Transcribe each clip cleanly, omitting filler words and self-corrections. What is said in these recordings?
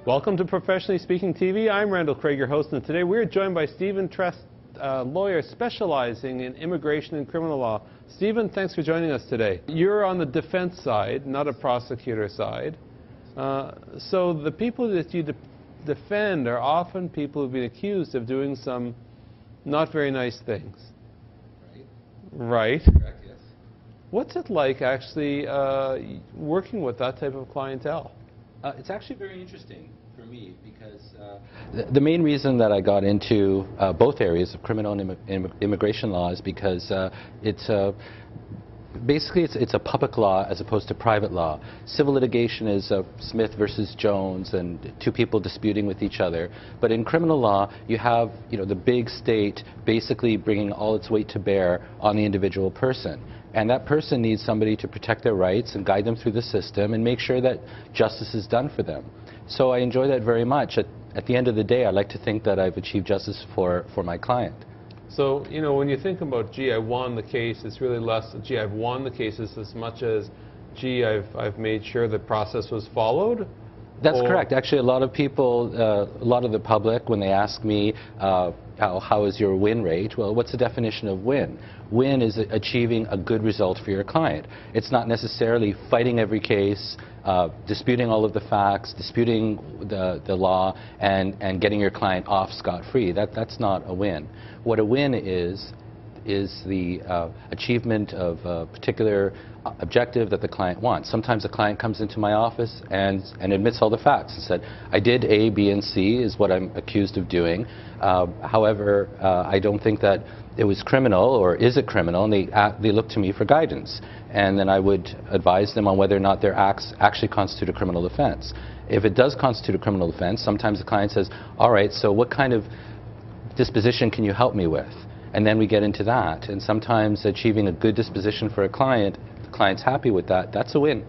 Welcome to Professionally Speaking TV. I'm Randall Craig, your host, and today we're joined by Stephen Tress, lawyer specializing in immigration and criminal law. Stephen, thanks for joining us today. You're on the defense side, not a prosecutor side. So the people that you defend are often people who've been accused of doing some not very nice things. Right. Correct, yes. What's it like actually working with that type of clientele? It's actually very interesting for me because the main reason that I got into both areas of criminal and immigration law is because it's basically it's a public law as opposed to private law. Civil litigation is Smith versus Jones and two people disputing with each other. But in criminal law, you have the big state basically bringing all its weight to bear on the individual person. And that person needs somebody to protect their rights and guide them through the system and make sure that justice is done for them. So I enjoy that very much. At the end of the day, I like to think that I've achieved justice for my client. So, when you think about, gee, I won the case, it's really less, gee, I've won the cases as much as, gee, I've made sure the process was followed? That's correct. Actually, a lot of people, a lot of the public, when they ask me, how is your win rate? Well, what's the definition of win? Win is achieving a good result for your client. It's not necessarily fighting every case, disputing all of the facts, disputing the law, and getting your client off scot-free. That's not a win. What a win is the achievement of a particular objective that the client wants. Sometimes a client comes into my office and admits all the facts and said, I did A, B, and C is what I'm accused of doing. However, I don't think that it was criminal, or is it criminal, and they look to me for guidance. And then I would advise them on whether or not their acts actually constitute a criminal offense. If it does constitute a criminal offense, sometimes the client says, all right, so what kind of disposition can you help me with? And then we get into that. And sometimes achieving a good disposition for a client, the client's happy with that, that's a win.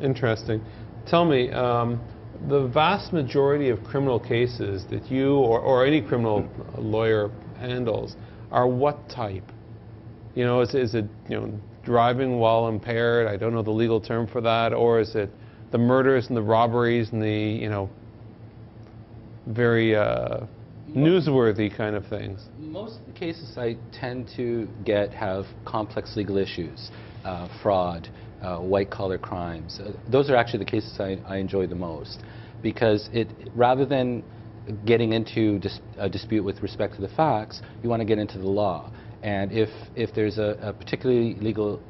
Interesting. Tell me, the vast majority of criminal cases that you or any criminal lawyer handles are what type? Is it driving while impaired? I don't know the legal term for that. Or is it the murders and the robberies and the very newsworthy kind of things? Most of the cases I tend to have complex legal issues, fraud, white-collar crimes. Those are actually the cases I enjoy the most, because rather than getting into a dispute with respect to the facts, you want to get into the law. And if there's a particularly legal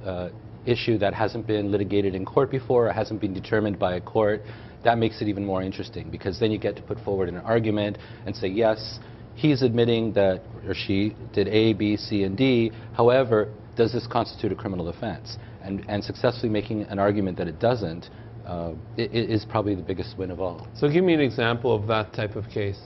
issue that hasn't been litigated in court before or hasn't been determined by a court, that makes it even more interesting, because then you get to put forward an argument and say, yes, he's admitting that, or she did A, B, C, and D. However, does this constitute a criminal offense? And successfully making an argument that it doesn't is probably the biggest win of all. So give me an example of that type of case.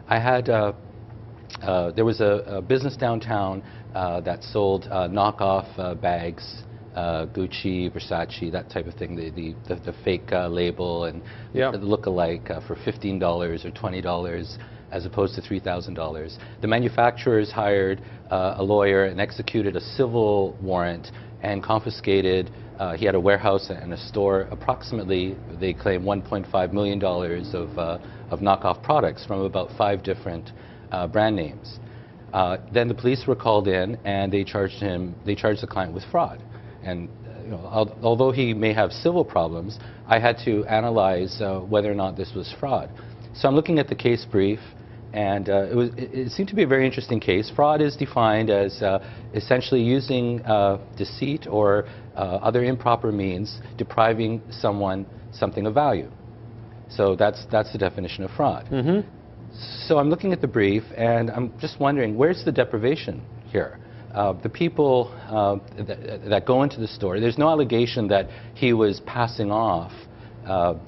I had, there was a business downtown that sold knockoff bags, Gucci, Versace, that type of thing, the fake label and the look-alike for $15 or $20 as opposed to $3,000. The manufacturers hired a lawyer and executed a civil warrant and confiscated, he had a warehouse and a store, approximately, they claim, $1.5 million of knockoff products from about 5 different brand names. Then the police were called in and they charged the client with fraud. And although he may have civil problems, I had to analyze whether or not this was fraud. So I'm looking at the case brief, and it seemed to be a very interesting case. Fraud is defined as essentially using deceit or other improper means, depriving someone something of value. So that's the definition of fraud. Mm-hmm. So I'm looking at the brief, and I'm just wondering, where's the deprivation here? The people that go into the store, there's no allegation that he was passing off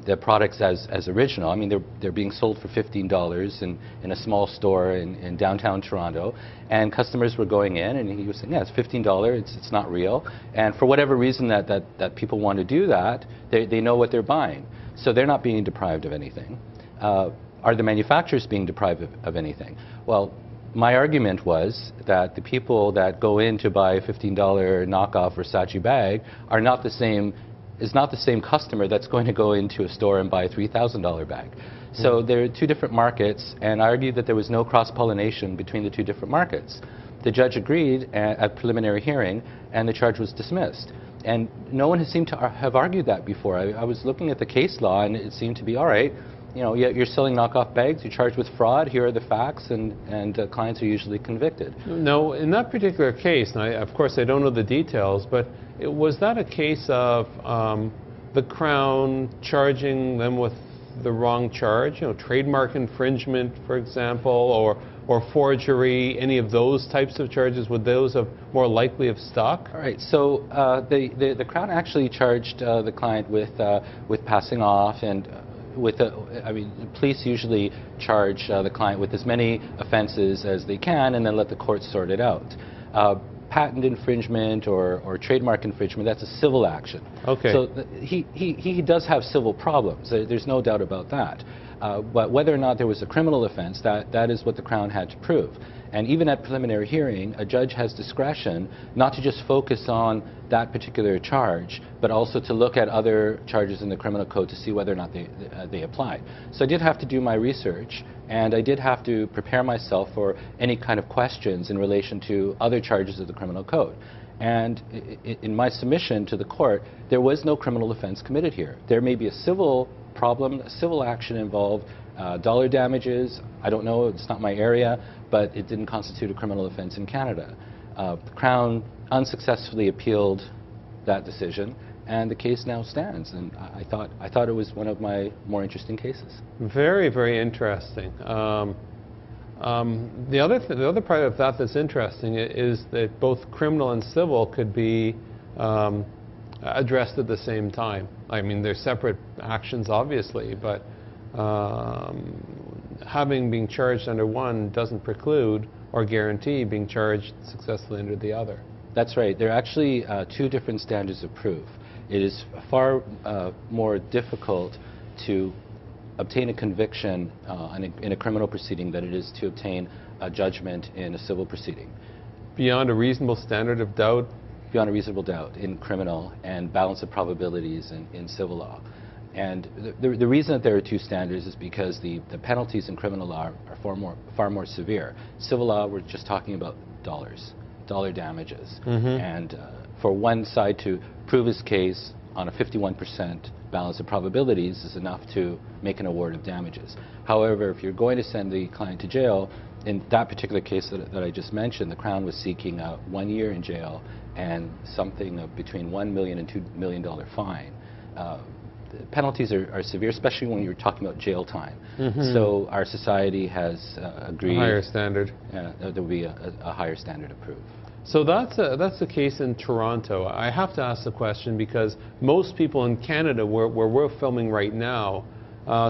the products as original. I mean, they're being sold for $15 in a small store in downtown Toronto, and customers were going in, and he was saying, yeah, it's $15, it's not real. And for whatever reason that people want to do that, they know what they're buying. So they're not being deprived of anything. Are the manufacturers being deprived of anything? Well, my argument was that the people that go in to buy a $15 knockoff Versace bag are not the same is not the same customer that's going to go into a store and buy a $3,000 bag. So there are two different markets, and I argued that there was no cross-pollination between the two different markets. The judge agreed at preliminary hearing, and the charge was dismissed. And no one has seemed to have argued that before. I was looking at the case law, and it seemed to be, all right, you know, you're selling knockoff bags, you're charged with fraud, here are the facts, and clients are usually convicted. No, in that particular case, and of course I don't know the details, but was that a case of the Crown charging them with the wrong charge, you know, trademark infringement, for example, or forgery, any of those types of charges? Would those have more likely have stuck? All right, so the Crown actually charged the client with passing off, and I mean, police usually charge the client with as many offenses as they can and then let the courts sort it out. Patent infringement or trademark infringement, that's a civil action. Okay. So he does have civil problems. There's no doubt about that. But whether or not there was a criminal offense, that is what the Crown had to prove. And even at preliminary hearing, a judge has discretion not to just focus on that particular charge, but also to look at other charges in the criminal code to see whether or not they applied. So I did have to do my research, and I did have to prepare myself for any kind of questions in relation to other charges of the criminal code. And in my submission to the court, there was no criminal offense committed here. There may be a civil problem, a civil action involved, dollar damages, I don't know, it's not my area, but it didn't constitute a criminal offense in Canada. The Crown unsuccessfully appealed that decision, and the case now stands. And I thought it was one of my more interesting cases. Very, very interesting. The other part of that that's interesting is that both criminal and civil could be addressed at the same time. I mean, they're separate actions, obviously, but having been charged under one doesn't preclude or guarantee being charged successfully under the other. That's right. There are actually two different standards of proof. It is far more difficult to obtain a conviction in a criminal proceeding than it is to obtain a judgment in a civil proceeding. Beyond a reasonable standard of doubt? Beyond a reasonable doubt in criminal, and balance of probabilities in civil law. And the reason that there are two standards is because the penalties in criminal law are far more severe. Civil law, we're just talking about dollar damages. And for one side to prove his case on a 51% balance of probabilities is enough to make an award of damages. However, if you're going to send the client to jail, in that particular case that I just mentioned, the Crown was seeking 1 year in jail and something between $1 million and $2 million fine. The penalties are severe, especially when you're talking about jail time. So our society has agreed. A higher standard. There will be a higher standard of proof. So that's the case in Toronto. I have to ask the question because most people in Canada, where we're filming right now,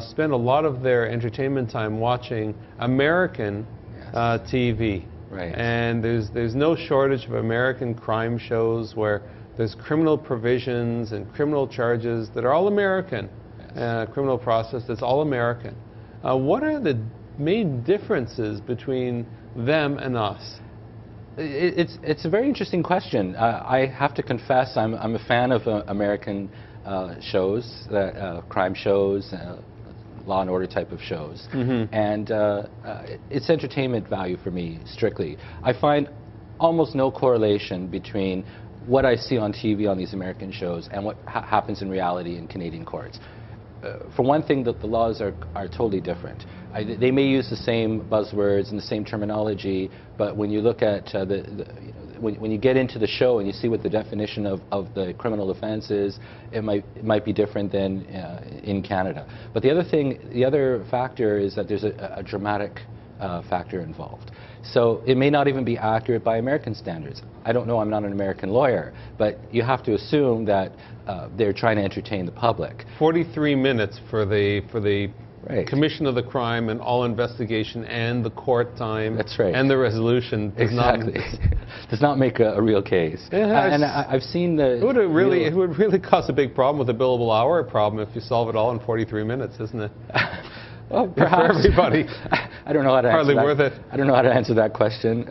spend a lot of their entertainment time watching American TV. Right. And there's no shortage of American crime shows where there's criminal provisions and criminal charges that are all American. Criminal process that's all American. What are the main differences between them and us? It's a very interesting question. I have to confess I'm a fan of American shows, crime shows, Law and Order type of shows. And it's entertainment value for me, strictly. I find almost no correlation between what I see on TV on these American shows and what happens in reality in Canadian courts. For one thing, the laws are totally different. They may use the same buzzwords and the same terminology, but when you look at when you get into the show and you see what the definition of the criminal offense is, it might be different than in Canada. But the other factor is that there's a dramatic factor involved. So it may not even be accurate by American standards. I don't know, I'm not an American lawyer, but you have to assume that they're trying to entertain the public. 43 minutes for the commission of the crime and all investigation and the court time. That's right. And the resolution does not make a real case. And I've seen the... It would really cause a big problem with a billable hour problem if you solve it all in 43 minutes, isn't it? Well, for everybody. I don't know how to Hardly answer worth that. it. I don't know how to answer that question,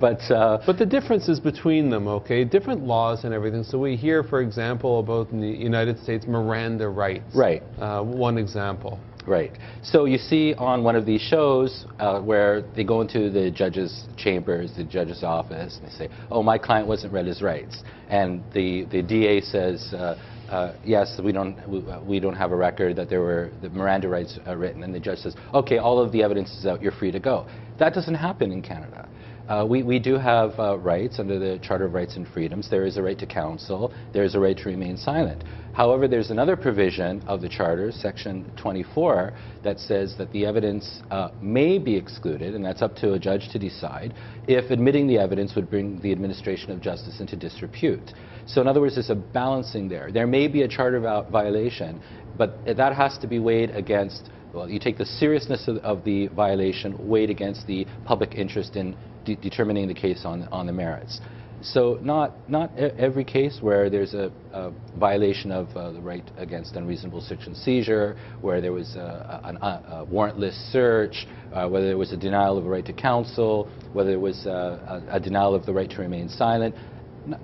but the differences between them, okay, different laws and everything. So we hear, for example, about in the United States Miranda rights. Right. One example. Right. So you see on one of these shows where they go into the judge's chambers, the judge's office, and they say, "Oh, my client wasn't read his rights," and the DA says, "Yes, we don't have a record that there were the Miranda rights written," and the judge says, "Okay, all of the evidence is out. You're free to go." That doesn't happen in Canada. We do have rights under the Charter of Rights and Freedoms. There is a right to counsel. There is a right to remain silent. However, there's another provision of the Charter, Section 24, that says that the evidence may be excluded, and that's up to a judge to decide, if admitting the evidence would bring the administration of justice into disrepute. So in other words, there's a balancing there. There may be a Charter violation, but that has to be weighed against, well, you take the seriousness of the violation, weighed against the public interest in determining the case on the merits. So not every case where there's a violation of the right against unreasonable search and seizure, where there was a warrantless search, whether there was a denial of a right to counsel, whether there was a denial of the right to remain silent,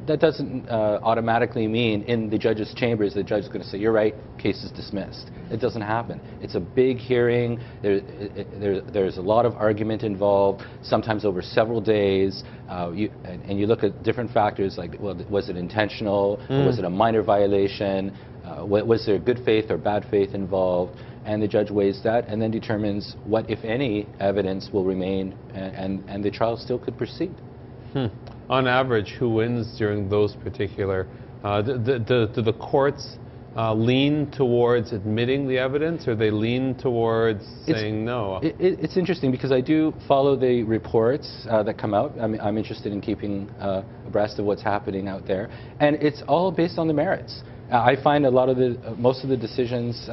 that doesn't automatically mean in the judge's chambers the judge is going to say, "You're right, case is dismissed." It doesn't happen. It's a big hearing. There's a lot of argument involved, sometimes over several days. And you look at different factors like, well, was it intentional? Or was it a minor violation? Was there good faith or bad faith involved? And the judge weighs that and then determines what, if any, evidence will remain, and the trial still could proceed. On average, who wins during those particular, do the courts lean towards admitting the evidence, or they lean towards saying no? It's interesting because I do follow the reports that come out. I mean, I'm interested in keeping abreast of what's happening out there, and it's all based on the merits. I find most of the decisions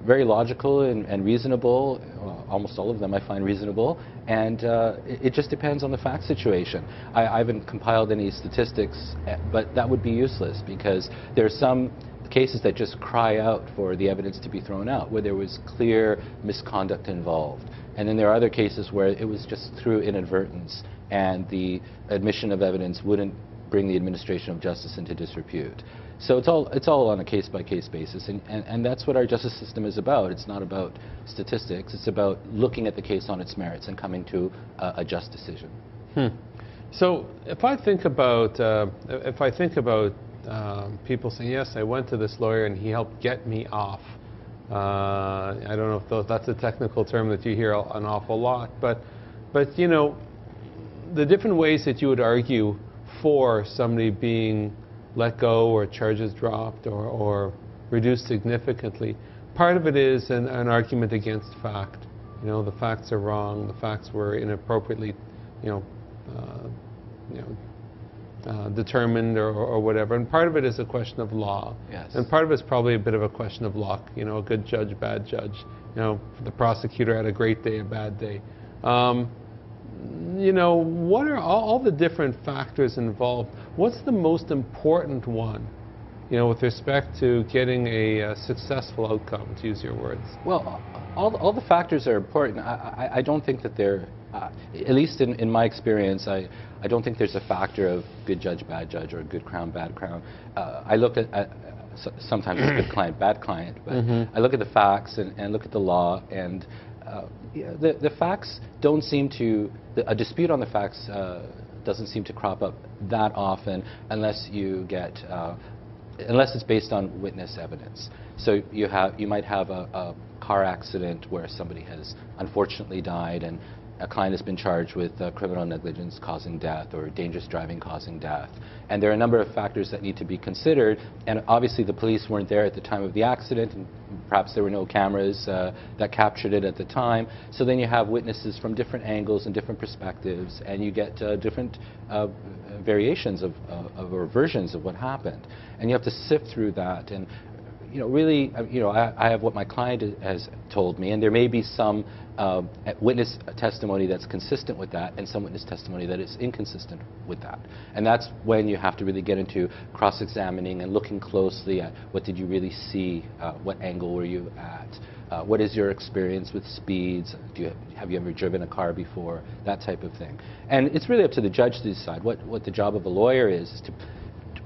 very logical and reasonable. Well, almost all of them I find reasonable, and it just depends on the fact situation. I haven't compiled any statistics, but that would be useless because there are some cases that just cry out for the evidence to be thrown out, where there was clear misconduct involved. And then there are other cases where it was just through inadvertence, and the admission of evidence wouldn't bring the administration of justice into disrepute. So it's all on a case-by-case basis, and that's what our justice system is about. It's not about statistics. It's about looking at the case on its merits and coming to a just decision. So if I think about people saying, yes, I went to this lawyer and he helped get me off. I don't know if that's a technical term that you hear an awful lot, but you know, the different ways that you would argue for somebody being let go or charges dropped or reduced significantly. Part of it is an argument against fact. You know, the facts are wrong, the facts were inappropriately, determined or whatever. And part of it is a question of law. Yes. And part of it is probably a bit of a question of luck. You know, a good judge, bad judge. You know, the prosecutor had a great day, a bad day. You know, what are all the different factors involved? What's the most important one, you know, with respect to getting a successful outcome, to use your words? Well, all the factors are important. I don't think that they're, at least in my experience, I don't think there's a factor of good judge, bad judge, or good crown, bad crown. I look at sometimes it's good client, bad client, but I look at the facts and look at the law, and the facts don't seem to, a dispute on the facts doesn't seem to crop up that often unless you get, unless it's based on witness evidence. So you might have a car accident where somebody has unfortunately died, and a client has been charged with criminal negligence causing death or dangerous driving causing death. And there are a number of factors that need to be considered, and obviously the police weren't there at the time of the accident, and perhaps there were no cameras that captured it at the time. So then you have witnesses from different angles and different perspectives, and you get different variations of or versions of what happened. And you have to sift through that, and you know, really, you know, I have what my client has told me, and there may be some witness testimony that's consistent with that, and some witness testimony that is inconsistent with that. And that's when you have to really get into cross-examining and looking closely at what did you really see, what angle were you at, What is your experience with speeds? Have you ever driven a car before? That type of thing. And it's really up to the judge to decide what the job of a lawyer is to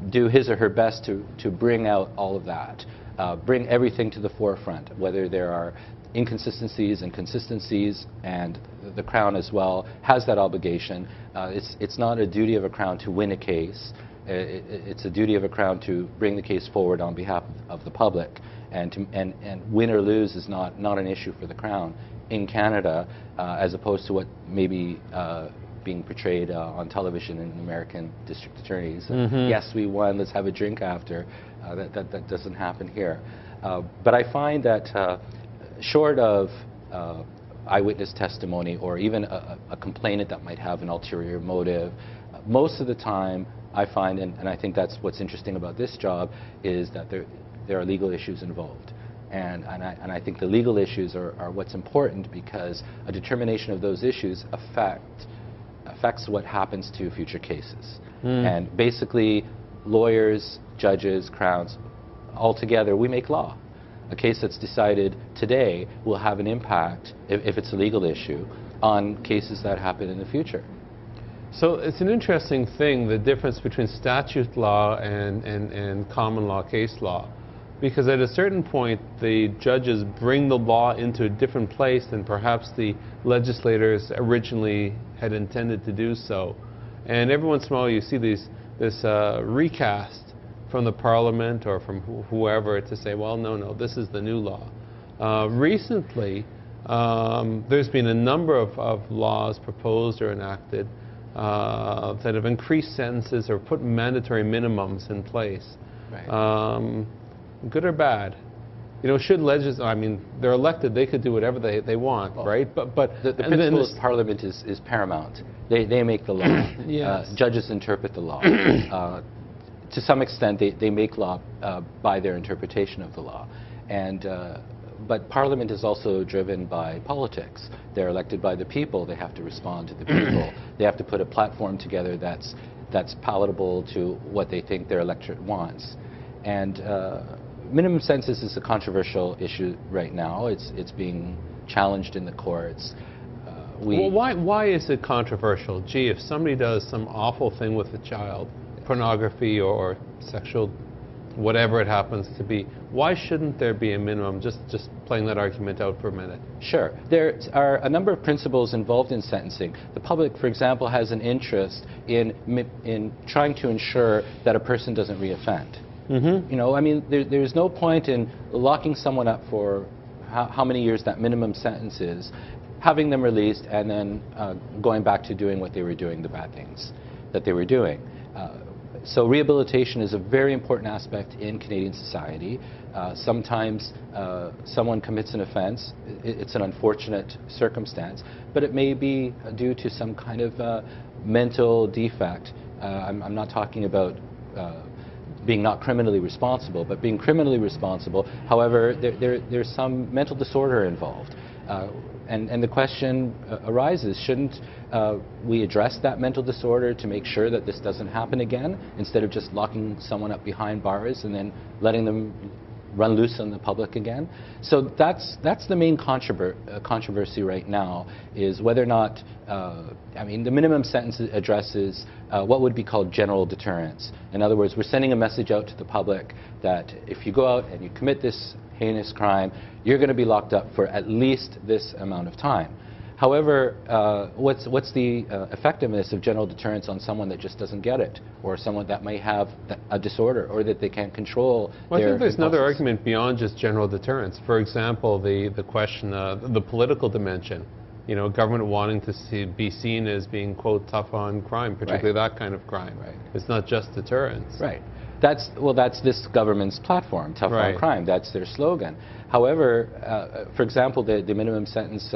do his or her best to bring out all of that, bring everything to the forefront, whether there are inconsistencies and consistencies, and the Crown as well has that obligation. It's not a duty of a Crown to win a case. It's a duty of a Crown to bring the case forward on behalf of the public, and win or lose is not an issue for the Crown in Canada, as opposed to what may be being portrayed on television in American district attorneys. Yes, we won, let's have a drink after. That doesn't happen here. But I find that short of eyewitness testimony, or even a complainant that might have an ulterior motive, most of the time I find, and I think that's what's interesting about this job, is that there are legal issues involved. And I think the legal issues are what's important, because a determination of those issues affects what happens to future cases. And basically, lawyers, judges, crowns, all together, we make law. A case that's decided today will have an impact, if it's a legal issue, on cases that happen in the future. So it's an interesting thing, the difference between statute law and common law case law. Because at a certain point, the judges bring the law into a different place than perhaps the legislators originally had intended to do so. And every once in a while you see this recast from the Parliament or from whoever to say, well, no, this is the new law. Recently, there's been a number of laws proposed or enacted that have increased sentences or put mandatory minimums in place. Right. Good or bad? You know, should I mean, they're elected, they could do whatever they want, right? But the principle of Parliament is paramount. They make the law. Yes. Judges interpret the law. To some extent, they make law by their interpretation of the law. And but Parliament is also driven by politics. They're elected by the people. They have to respond to the people. They have to put a platform together that's palatable to what they think their electorate wants. And minimum sentence is a controversial issue right now. It's being challenged in the courts. Well, why is it controversial? Gee, if somebody does some awful thing with a child, pornography or sexual, whatever it happens to be, why shouldn't there be a minimum? Just playing that argument out for a minute. Sure. There are a number of principles involved in sentencing. The public, for example, has an interest in trying to ensure that a person doesn't reoffend. You know, I mean, there's no point in locking someone up for how many years that minimum sentence is, having them released, and then going back to doing what they were doing, the bad things that they were doing. So rehabilitation is a very important aspect in Canadian society. Sometimes someone commits an offense. It's an unfortunate circumstance, but it may be due to some kind of mental defect. I'm not talking about being not criminally responsible, but being criminally responsible. However, there's some mental disorder involved. And the question arises, shouldn't we address that mental disorder to make sure that this doesn't happen again, instead of just locking someone up behind bars and then letting them run loose on the public again? So that's the main controversy right now, is whether or not, I mean, the minimum sentence addresses what would be called general deterrence. In other words, we're sending a message out to the public that if you go out and you commit this heinous crime, you're going to be locked up for at least this amount of time. However, what's the effectiveness of general deterrence on someone that just doesn't get it, or someone that may have a disorder, or that they can't control well, their I think there's impulses? another argument beyond just general deterrence. For example, the question, the political dimension. You know, government wanting to be seen as being, quote, tough on crime, particularly that kind of crime. Right. It's not just deterrence. Right. That's this government's platform, tough on crime. That's their slogan. However, for example, the minimum sentence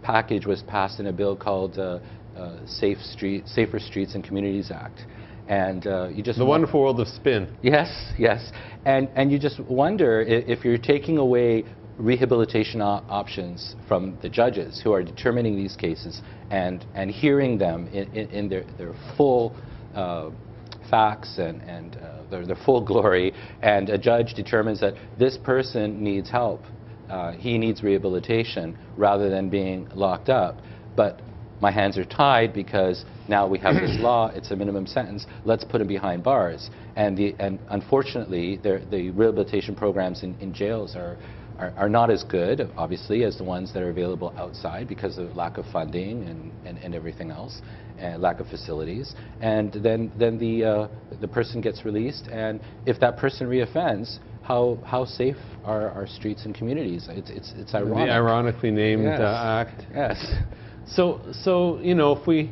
package was passed in a bill called Safer Streets and Communities Act. And you just... The wonderful world of spin. Yes, yes. And you just wonder if you're taking away rehabilitation options from the judges who are determining these cases and hearing them in their full facts and their full glory, and a judge determines that this person needs help, he needs rehabilitation rather than being locked up. But my hands are tied because now we have this law, it's a minimum sentence, let's put him behind bars. And unfortunately, the rehabilitation programs in jails are not as good, obviously, as the ones that are available outside because of lack of funding and everything else, and lack of facilities. And then the person gets released, and if that person reoffends, how safe are our streets and communities? It's ironic. The ironically named Yes. act. Yes. So you know, if we,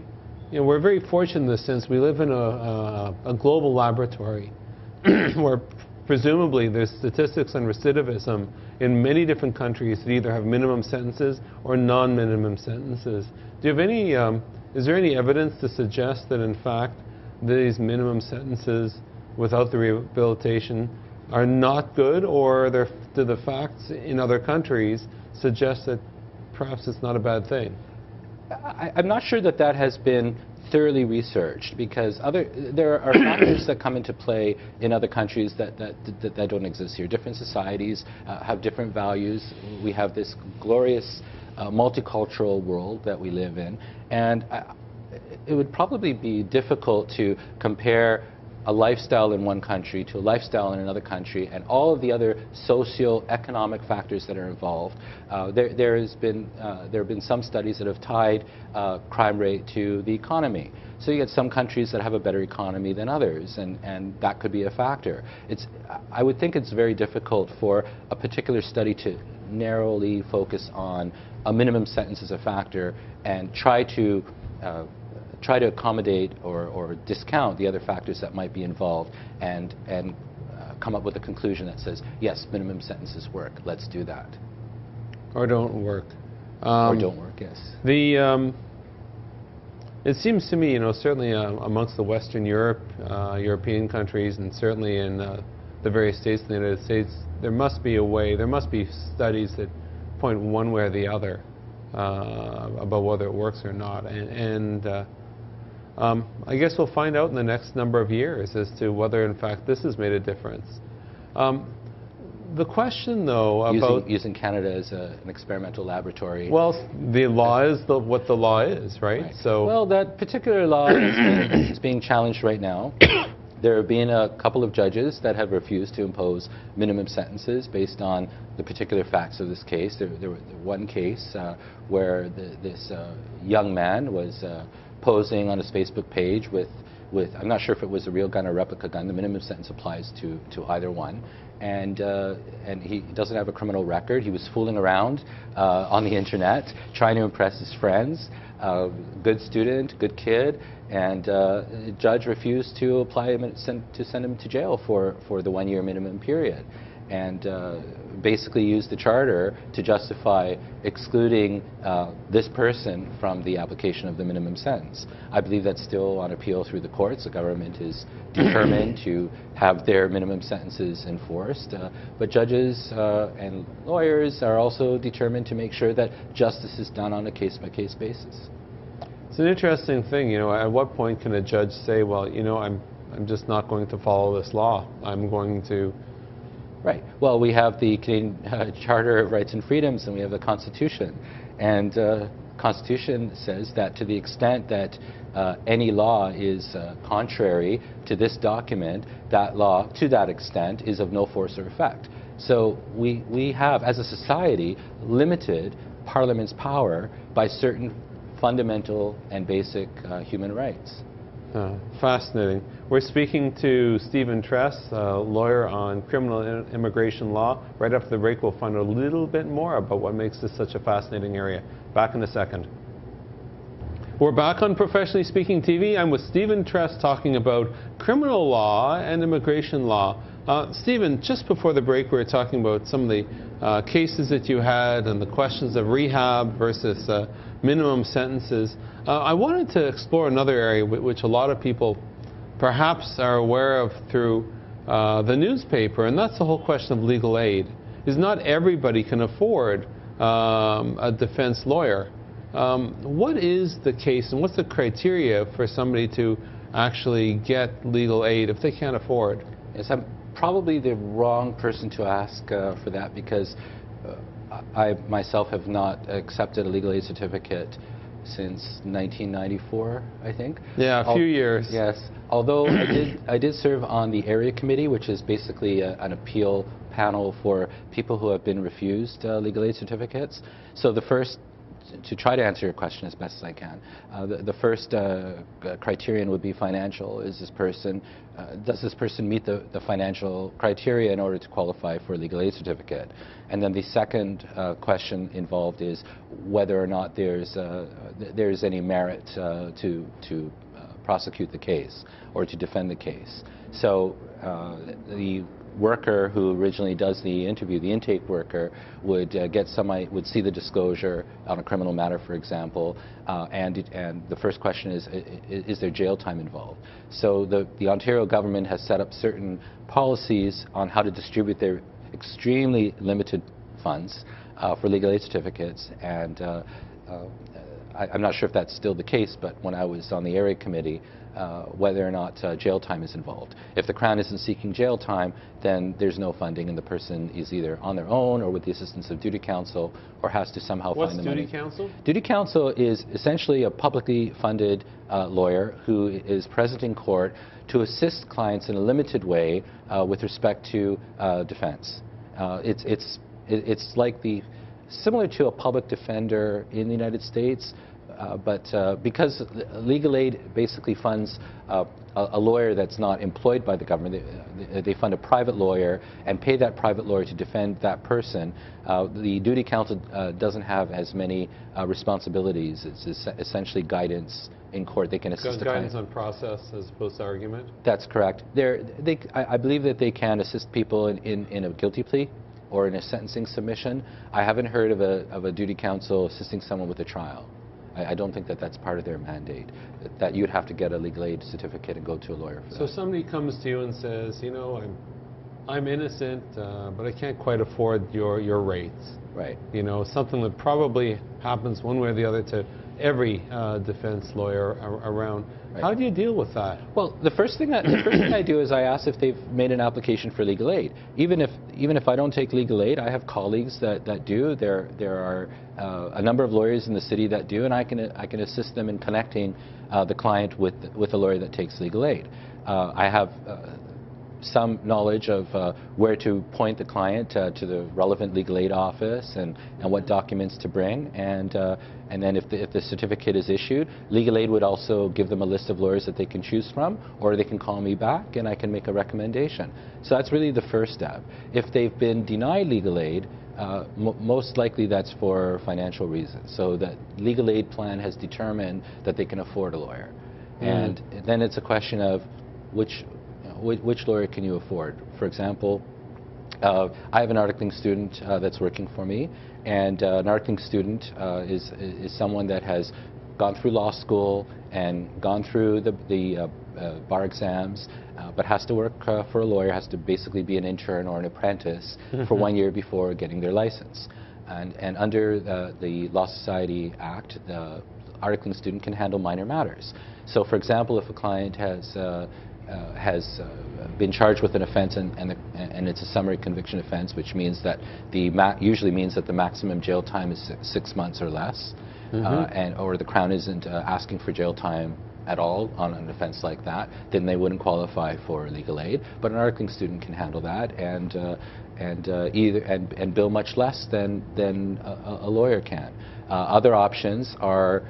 you know, we're very fortunate in this sense. We live in a global laboratory where presumably there's statistics on recidivism in many different countries that either have minimum sentences or non-minimum sentences. Do you have any? Is there any evidence to suggest that in fact these minimum sentences without the rehabilitation are not good, or do the facts in other countries suggest that perhaps it's not a bad thing? I'm not sure that has been thoroughly researched, because there are factors that come into play in other countries that don't exist here. Different societies have different values. We have this glorious multicultural world that we live in, and it would probably be difficult to compare a lifestyle in one country to a lifestyle in another country, and all of the other socio-economic factors that are involved. There have been some studies that have tied crime rate to the economy. So you get some countries that have a better economy than others, and that could be a factor. I would think it's very difficult for a particular study to narrowly focus on a minimum sentence as a factor and try to accommodate or discount the other factors that might be involved, and come up with a conclusion that says, yes, minimum sentences work, let's do that. Or don't work. Or don't work, yes. It seems to me, you know, certainly amongst the Western European countries, and certainly in the various states in the United States, there must be a way, there must be studies that point one way or the other about whether it works or not. I guess we'll find out in the next number of years as to whether, in fact, this has made a difference. The question, though, about using Canada as an experimental laboratory. Well, the law is what the law is, right? So, well, that particular law is being challenged right now. There have been a couple of judges that have refused to impose minimum sentences based on the particular facts of this case. There was one case where this young man was posing on his Facebook page with I'm not sure if it was a real gun or replica gun. The minimum sentence applies to either one. And he doesn't have a criminal record. He was fooling around on the internet, trying to impress his friends. Good student, good kid, and the judge refused to apply him to send him to jail for the 1 year minimum period, and basically used the charter to justify excluding this person from the application of the minimum sentence. I believe that's still on appeal through the courts. The government is determined to have their minimum sentences enforced, but judges and lawyers are also determined to make sure that justice is done on a case-by-case basis. It's an interesting thing, you know. At what point can a judge say, well, you know, I'm just not going to follow this law. I'm going to... Right. Well, we have the Canadian Charter of Rights and Freedoms, and we have the Constitution. And Constitution says that to the extent that any law is contrary to this document, that law, to that extent, is of no force or effect. So we have, as a society, limited Parliament's power by certain fundamental and basic human rights. Fascinating. We're speaking to Stephen Tress, a lawyer on criminal immigration law. Right after the break, we'll find out a little bit more about what makes this such a fascinating area. Back in a second. We're back on Professionally Speaking TV. I'm with Stephen Tress talking about criminal law and immigration law. Stephen, just before the break, we were talking about some of the cases that you had and the questions of rehab versus minimum sentences. I wanted to explore another area which a lot of people perhaps are aware of through the newspaper, and that's the whole question of legal aid. Is not everybody can afford a defense lawyer. What is the case and what's the criteria for somebody to actually get legal aid if they can't afford? Yes, I'm probably the wrong person to ask for that, because I myself have not accepted a legal aid certificate since 1994, I think. Yeah, a few years. Yes. Although I did serve on the area committee, which is basically an appeal panel for people who have been refused legal aid certificates. So the first, to try to answer your question as best as I can, the first criterion would be financial. Is this person, does this person meet the financial criteria in order to qualify for a legal aid certificate? And then the second question involved is whether or not there's any merit to prosecute the case or to defend the case. So the worker who originally does the interview, the intake worker, would would see the disclosure on a criminal matter, for example, and the first question is there jail time involved? So the Ontario government has set up certain policies on how to distribute their extremely limited funds for legal aid certificates, and I'm not sure if that's still the case, but when I was on the area committee, whether or not jail time is involved. If the Crown isn't seeking jail time, then there's no funding, and the person is either on their own or with the assistance of duty counsel, or has to somehow find the money. What's duty counsel? Duty counsel is essentially a publicly funded lawyer who is present in court to assist clients in a limited way with respect to defense. It's like similar to a public defender in the United States, but because legal aid basically funds a lawyer that's not employed by the government, they fund a private lawyer and pay that private lawyer to defend that person. The duty counsel doesn't have as many responsibilities. It's essentially guidance in court. They can assist the client. Guidance on process as opposed to argument? That's correct. I believe that they can assist people in a guilty plea or in a sentencing submission. I haven't heard of a duty counsel assisting someone with a trial. I don't think that that's part of their mandate, that you'd have to get a legal aid certificate and go to a lawyer for that. So somebody comes to you and says, you know, I'm innocent, but I can't quite afford your rates. Right. You know, something that probably happens one way or the other to every defense lawyer around. Right. How do you deal with that? Well, the first thing I do is I ask if they've made an application for legal aid. Even if I don't take legal aid, I have colleagues that do. There are a number of lawyers in the city that do, and I can assist them in connecting the client with a lawyer that takes legal aid. I have some knowledge of where to point the client to the relevant legal aid office and what documents to bring, and then if the certificate is issued, legal aid would also give them a list of lawyers that they can choose from, or they can call me back and I can make a recommendation. So that's really the first step. If they've been denied legal aid, most likely that's for financial reasons. So that legal aid plan has determined that they can afford a lawyer, and then it's a question of which lawyer can you afford? For example, I have an articling student that's working for me, and an articling student is someone that has gone through law school and gone through the bar exams, but has to work for a lawyer, has to basically be an intern or an apprentice for 1 year before getting their license. And under the Law Society Act, the articling student can handle minor matters. So for example, if a client has been charged with an offense and it's a summary conviction offense, which means that usually means that the maximum jail time is 6 months or less, or the Crown isn't asking for jail time at all on an offense like that, then they wouldn't qualify for legal aid. But an articling student can handle that and bill much less than a lawyer can. Other options are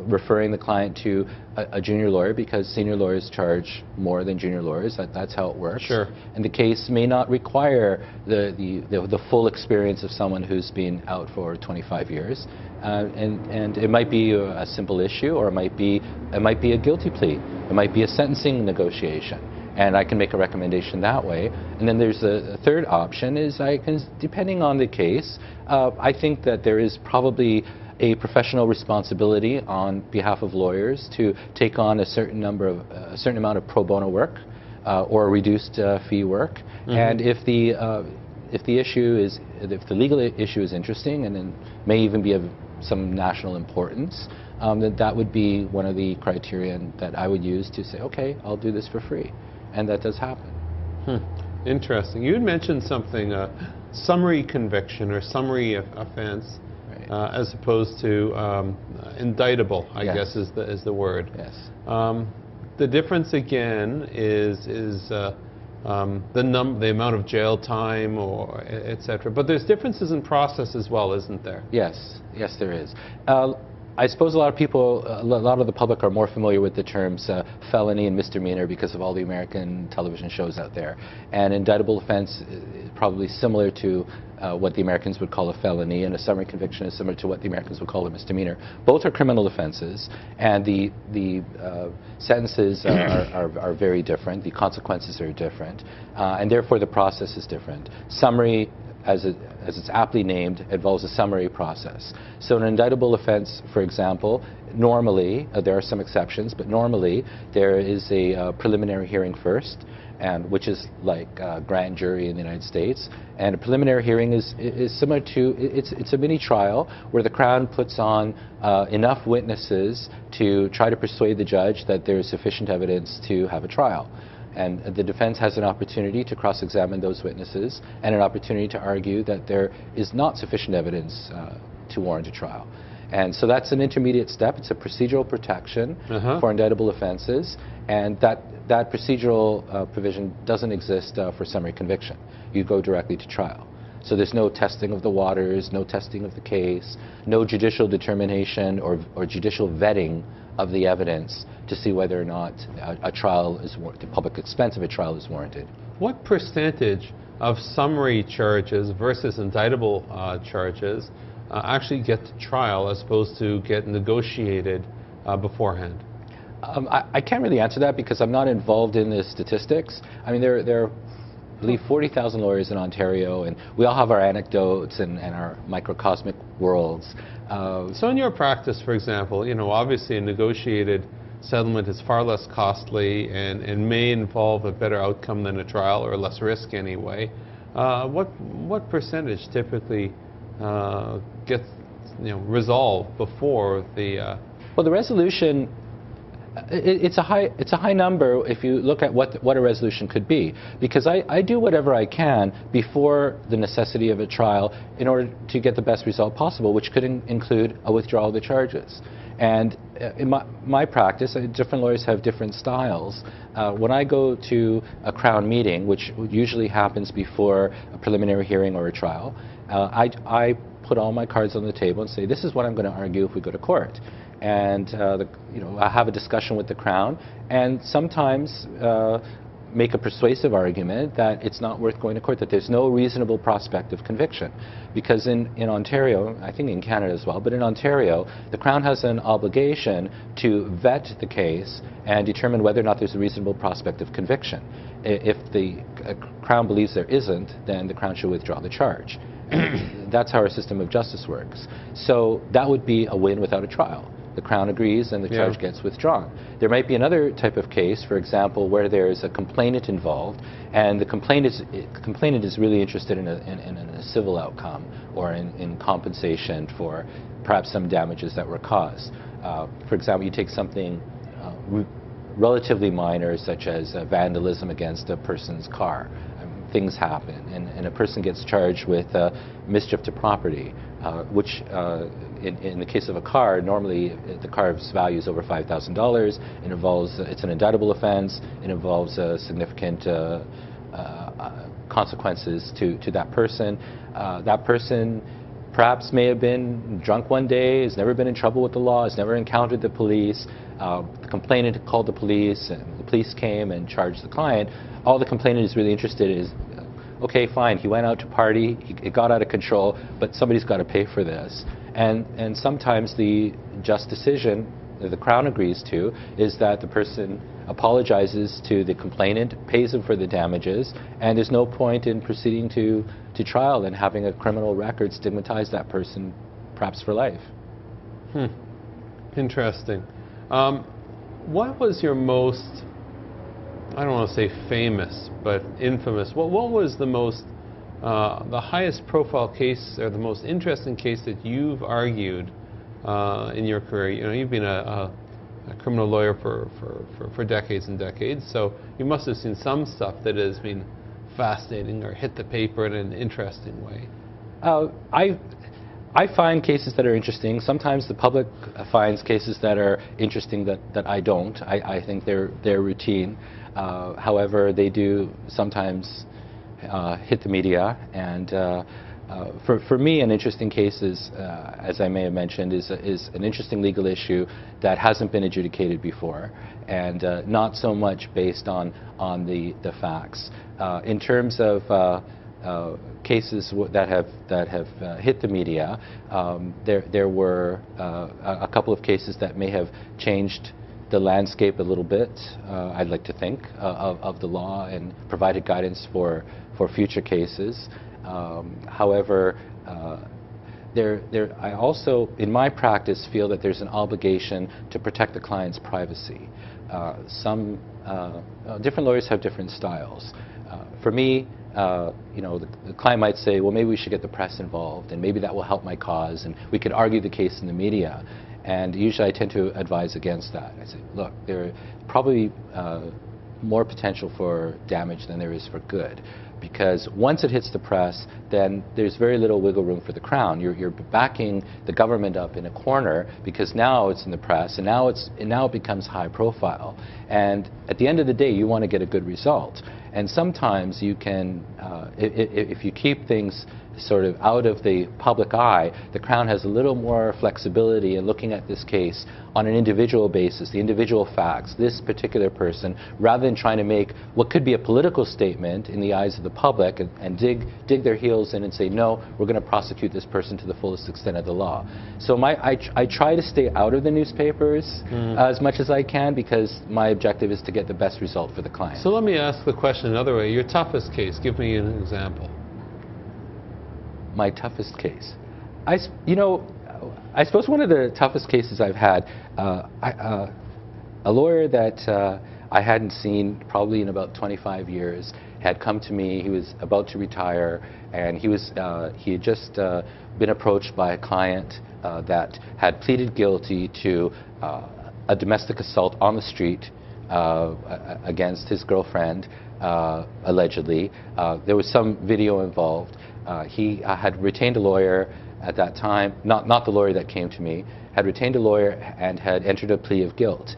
referring the client to a junior lawyer, because senior lawyers charge more than junior lawyers. That's how it works. Sure. And the case may not require the full experience of someone who's been out for 25 years, and it might be a simple issue, or it might be a guilty plea. It might be a sentencing negotiation, and I can make a recommendation that way. And then there's a third option, is depending on the case, I think that there is probably a professional responsibility on behalf of lawyers to take on a certain amount of pro bono work or reduced fee work. And if the legal issue is interesting and then may even be of some national importance, then that would be one of the criterion that I would use to say, okay, I'll do this for free, and that does happen. Interesting. You had mentioned something summary conviction or summary offense, Right. as opposed to indictable, I Yes. guess is the word. Yes. The difference again is the amount of jail time or etc. But there's differences in process as well, isn't there? Yes, yes, there is. I suppose a lot of the public are more familiar with the terms felony and misdemeanor because of all the American television shows out there. And indictable offense is probably similar to what the Americans would call a felony, and a summary conviction is similar to what the Americans would call a misdemeanor. Both are criminal offenses, and the sentences are very different. The consequences are different, and therefore the process is different. Summary, as it's aptly named, involves a summary process. So an indictable offense, for example, normally, there are some exceptions, but normally there is a preliminary hearing first, and which is like a grand jury in the United States. And a preliminary hearing is similar to, it's a mini trial where the Crown puts on enough witnesses to try to persuade the judge that there is sufficient evidence to have a trial. And the defense has an opportunity to cross-examine those witnesses and an opportunity to argue that there is not sufficient evidence to warrant a trial. And so that's an intermediate step. It's a procedural protection for indictable offenses, and that procedural provision doesn't exist for summary conviction. You go directly to trial. So there's no testing of the waters, no testing of the case, no judicial determination or judicial vetting of the evidence to see whether or not a trial is the public expense of a trial is warranted. What percentage of summary charges versus indictable charges actually get to trial as opposed to get negotiated beforehand? I can't really answer that because I'm not involved in the statistics. I mean, there are, I believe, 40,000 lawyers in Ontario, and we all have our anecdotes and our microcosmic worlds. So in your practice, for example, you know, obviously a negotiated settlement is far less costly and may involve a better outcome than a trial, or less risk anyway. What percentage typically gets, you know, resolved before the? Well, the resolution. It's a high number if you look at what a resolution could be, because I do whatever I can before the necessity of a trial in order to get the best result possible, which could include a withdrawal of the charges. And in my practice, different lawyers have different styles. When I go to a Crown meeting, which usually happens before a preliminary hearing or a trial, I put all my cards on the table and say, this is what I'm going to argue if we go to court. And you know, I have a discussion with the Crown, and sometimes make a persuasive argument that it's not worth going to court, that there's no reasonable prospect of conviction. Because in Ontario, I think in Canada as well, but in Ontario, the Crown has an obligation to vet the case and determine whether or not there's a reasonable prospect of conviction. If the Crown believes there isn't, then the Crown should withdraw the charge. That's how our system of justice works. So that would be a win without a trial. The Crown agrees and the charge gets withdrawn. There might be another type of case, for example, where there is a complainant involved, and the complainant is really interested in a civil outcome or in compensation for perhaps some damages that were caused. For example, you take something relatively minor, such as vandalism against a person's car. Things happen, and a person gets charged with mischief to property, which in the case of a car, normally the car's value is over $5,000. It involves, it's an indictable offense. It involves significant consequences to that person. That person perhaps may have been drunk one day, has never been in trouble with the law, has never encountered the police. The complainant called the police, and the police came and charged the client. All the complainant is really interested in is, okay, fine, he went out to party, it got out of control, but somebody's got to pay for this. And sometimes the just decision that the Crown agrees to is that the person apologizes to the complainant, pays him for the damages, and there's no point in proceeding to trial and having a criminal record stigmatize that person, perhaps for life. Interesting. What was your most, I don't want to say famous, but infamous, what was the most, the highest profile case or the most interesting case that you've argued in your career? You know, you've been a criminal lawyer for decades and decades, so you must have seen some stuff that has been fascinating or hit the paper in an interesting way? I find cases that are interesting. Sometimes the public finds cases that are interesting that I don't. I think they're routine. However, they do sometimes hit the media. And for me, an interesting case is, as I may have mentioned, is an interesting legal issue that hasn't been adjudicated before, and not so much based on the facts. In terms of cases that have hit the media, there were a couple of cases that may have changed the landscape a little bit, I'd like to think, of the law, and provided guidance for future cases. However, I also, in my practice, feel that there's an obligation to protect the client's privacy. Some different lawyers have different styles. For me, you know, the client might say, well, maybe we should get the press involved, and maybe that will help my cause, and we could argue the case in the media. And usually I tend to advise against that. I say, look, there are probably more potential for damage than there is for good. Because once it hits the press, then there's very little wiggle room for the Crown. You're backing the government up in a corner, because now it's in the press, and now it becomes high profile. And at the end of the day, you want to get a good result. And sometimes you can, if you keep things sort of out of the public eye, the Crown has a little more flexibility in looking at this case on an individual basis, the individual facts, this particular person, rather than trying to make what could be a political statement in the eyes of the public and dig their heels in and say, no, we're going to prosecute this person to the fullest extent of the law. So I try to stay out of the newspapers as much as I can, because my objective is to get the best result for the client. So let me ask the question another way. Your toughest case, give me an example. My toughest case. You know, I suppose one of the toughest cases I've had, a lawyer that I hadn't seen probably in about 25 years had come to me. He was about to retire, and he had just been approached by a client that had pleaded guilty to a domestic assault on the street against his girlfriend, allegedly. There was some video involved. He had retained a lawyer at that time, not the lawyer that came to me, had retained a lawyer and had entered a plea of guilt,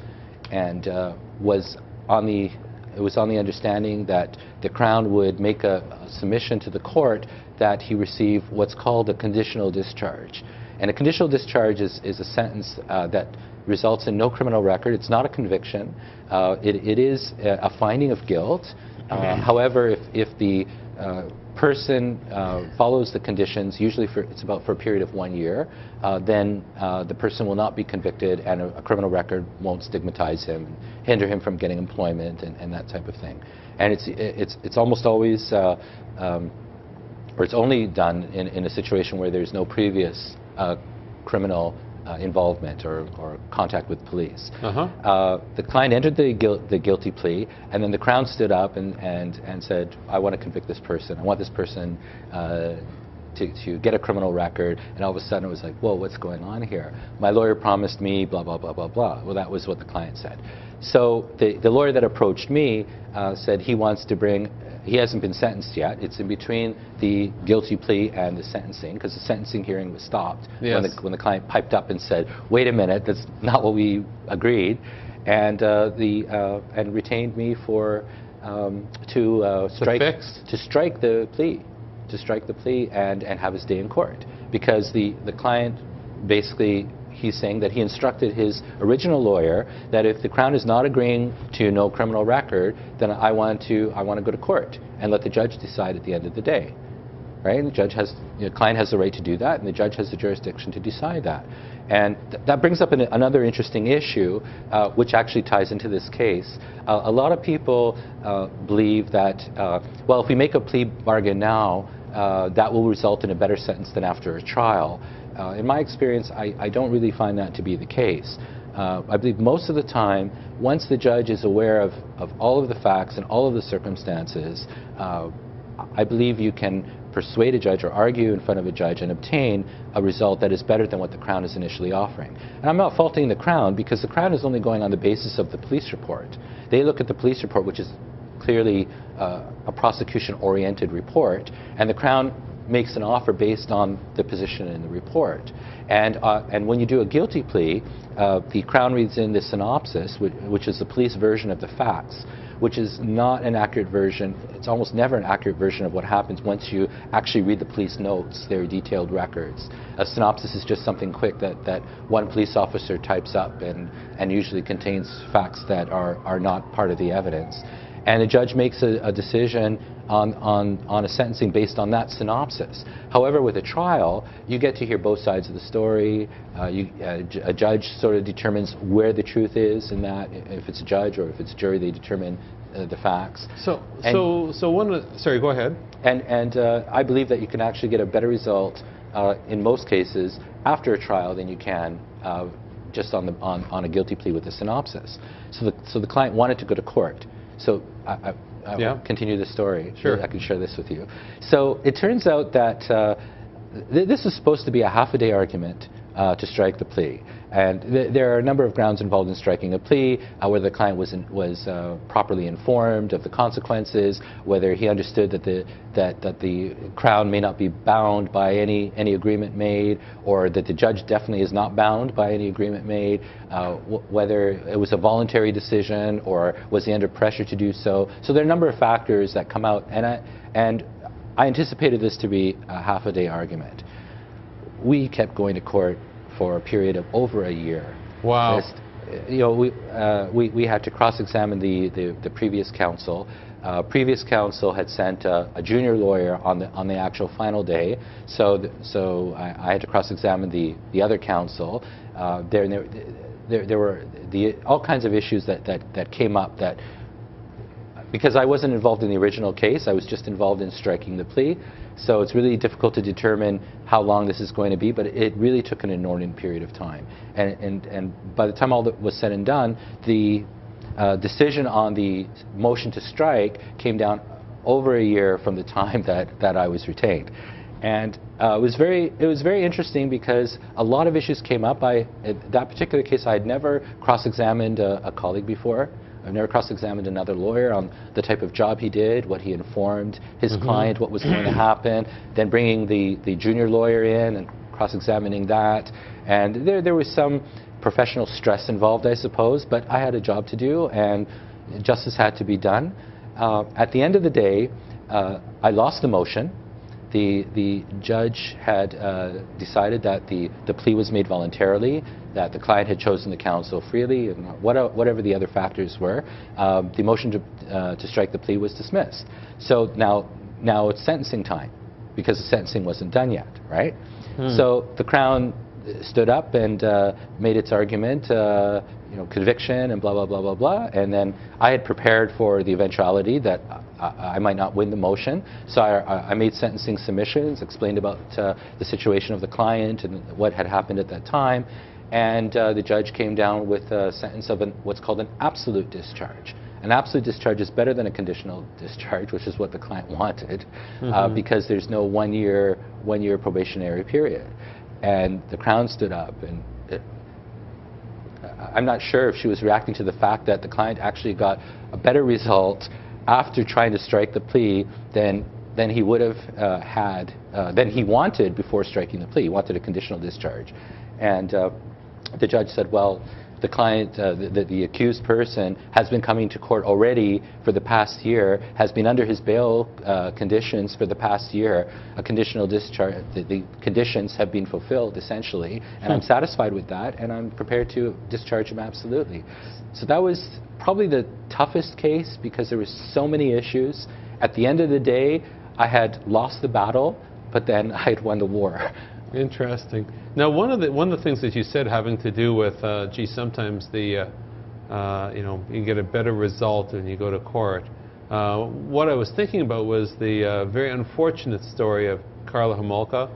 and it was on the understanding that the Crown would make a submission to the court that he receive what's called a conditional discharge. And a conditional discharge is a sentence that results in no criminal record. It's not a conviction. It is a finding of guilt. However, if the person follows the conditions, usually it's about for a period of 1 year, then the person will not be convicted, and a criminal record won't stigmatize him, and hinder him from getting employment, and that type of thing. And it's almost always, or it's only done in a situation where there's no previous criminal involvement or contact with police. The client entered the guilty plea, and then the Crown stood up and said, I want to convict this person. I want this person to get a criminal record. And all of a sudden it was like, whoa, what's going on here? My lawyer promised me blah, blah, blah, blah, blah. Well, that was what the client said. So the lawyer that approached me said he wants to bring, he hasn't been sentenced yet. It's in between the guilty plea and the sentencing, because the sentencing hearing was stopped when the client piped up and said, wait a minute, that's not what we agreed, and retained me for to strike the plea and have his day in court, because the client basically, he's saying that he instructed his original lawyer that if the Crown is not agreeing to no criminal record, then I want to go to court and let the judge decide at the end of the day, right? And the judge has, the client has the right to do that, and the judge has the jurisdiction to decide that. And that brings up another interesting issue, which actually ties into this case. A lot of people believe that, well, if we make a plea bargain now, that will result in a better sentence than after a trial. In my experience, I don't really find that to be the case. I believe most of the time, once the judge is aware of all of the facts and all of the circumstances, I believe you can persuade a judge or argue in front of a judge and obtain a result that is better than what the Crown is initially offering. And I'm not faulting the Crown, because the Crown is only going on the basis of the police report. They look at the police report, which is clearly a prosecution-oriented report, and the Crown makes an offer based on the position in the report. And when you do a guilty plea, the Crown reads in the synopsis, which is the police version of the facts, which is not an accurate version. It's almost never an accurate version of what happens once you actually read the police notes, their detailed records. A synopsis is just something quick that one police officer types up and usually contains facts that are not part of the evidence. And a judge makes a decision on a sentencing based on that synopsis. However, with a trial, you get to hear both sides of the story. A judge sort of determines where the truth is in that. If it's a judge or if it's a jury, they determine the facts. Sorry, go ahead. And I believe that you can actually get a better result in most cases after a trial than you can just on a guilty plea with a synopsis. So the client wanted to go to court. So I will continue the story. Sure. I can share this with you. So it turns out that this is supposed to be a half-a-day argument to strike the plea. And there are a number of grounds involved in striking a plea, whether the client was properly informed of the consequences, whether he understood that the Crown may not be bound by any agreement made, or that the judge definitely is not bound by any agreement made, whether it was a voluntary decision or was he under pressure to do so. So there are a number of factors that come out, and I anticipated this to be a half-a-day argument. We kept going to court for a period of over a year. Wow. You know, we had to cross-examine the previous counsel. Previous counsel had sent a junior lawyer on the actual final day, so I had to cross-examine the other counsel. There were all kinds of issues that came up that, because I wasn't involved in the original case, I was just involved in striking the plea. So it's really difficult to determine how long this is going to be, but it really took an inordinate period of time. And by the time all that was said and done, the decision on the motion to strike came down over a year from the time that I was retained. And it was very interesting because a lot of issues came up. In that particular case, I had never cross-examined a colleague before. I've never cross-examined another lawyer on the type of job he did, what he informed his client, what was going to happen, then bringing the junior lawyer in and cross-examining that. And there was some professional stress involved, I suppose, but I had a job to do and justice had to be done. At the end of the day, I lost the motion. The judge had decided that the plea was made voluntarily, that the client had chosen the counsel freely, and whatever the other factors were. The motion to strike the plea was dismissed. So now it's sentencing time, because the sentencing wasn't done yet, right? So the Crown stood up and made its argument, conviction and blah, blah, blah, blah, blah. And then I had prepared for the eventuality that I might not win the motion. So I made sentencing submissions, explained about the situation of the client and what had happened at that time. And the judge came down with a sentence of what's called an absolute discharge. An absolute discharge is better than a conditional discharge, which is what the client wanted, because there's no one-year probationary period. And the Crown stood up, and I'm not sure if she was reacting to the fact that the client actually got a better result after trying to strike the plea than he would have had, than he wanted before striking the plea. He wanted a conditional discharge. And the judge said, well, the client, the accused person, has been coming to court already for the past year, has been under his bail conditions for the past year, a conditional discharge. The conditions have been fulfilled, essentially, and I'm satisfied with that, and I'm prepared to discharge him absolutely. So that was probably the toughest case because there were so many issues. At the end of the day, I had lost the battle, but then I had won the war. Interesting. Now, one of the things that you said having to do with, sometimes you get a better result when you go to court. What I was thinking about was the very unfortunate story of Carla Homolka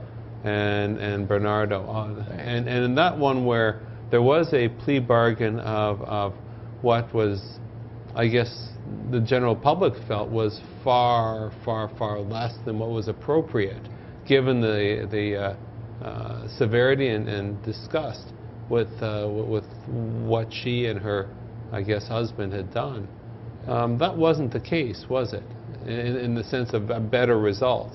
and Bernardo, and in that one where there was a plea bargain of what was, I guess, the general public felt was far, far, far less than what was appropriate, given the severity and disgust with what she and her, I guess, husband had done. That wasn't the case, was it? In the sense of a better result.